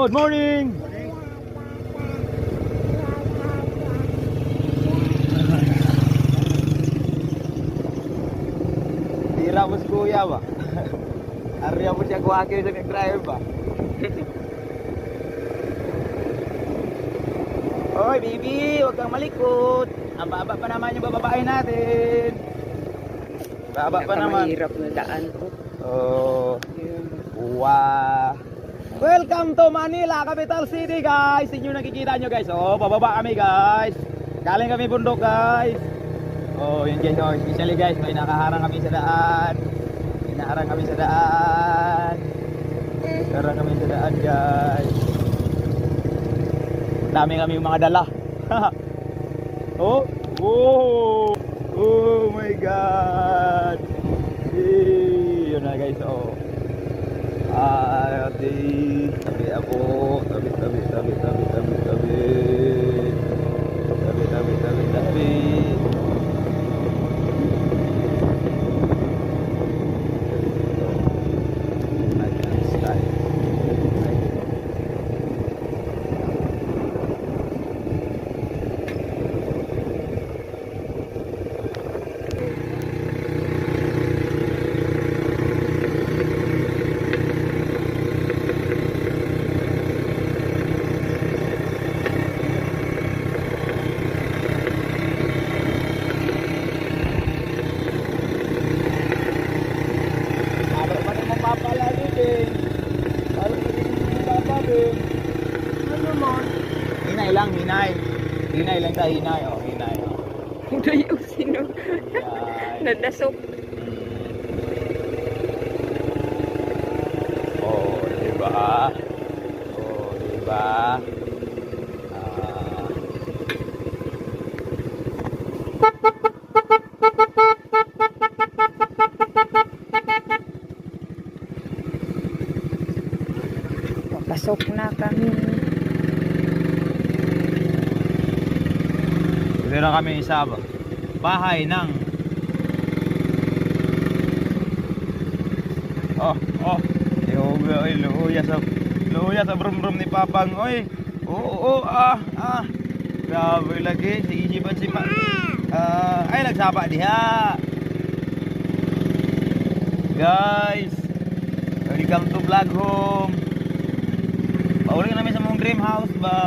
Good morning. Tira mo si kuya ba? Arya mo siya kuwagi sa nag-drive ba? Oy baby, huwag kang malikot. Ang baba pa naman yung bababae natin. Baba pa naman. Mahirap na daan ko. Oh. Wow. Welcome to Manila, capital city guys. Inyo nakikita nyo guys. Oh, bababa kami guys. Galing kami bundok guys. Oh, yun guys. Oh, especially guys, may nakaharang kami sa daan. Inaharang kami sa daan. Harang kami sa daan guys. Dami kami mga dala. Oh, oh, oh my god. Yun na guys. Oh. Tabi ako. Tabi. Hinay lang tayo, hinay. Oh, hinay. Oh. Ito yung sino. Nadasok. Oh, diba? Oh, diba? Papasok na kami. Ito na kami sa bahay ng luya sa brum ni Papang. Oy. Grabe lagi si isipan si ay nagsapa diha. Guys, welcome to vlog home. Pauling namin sa mong dream house ba.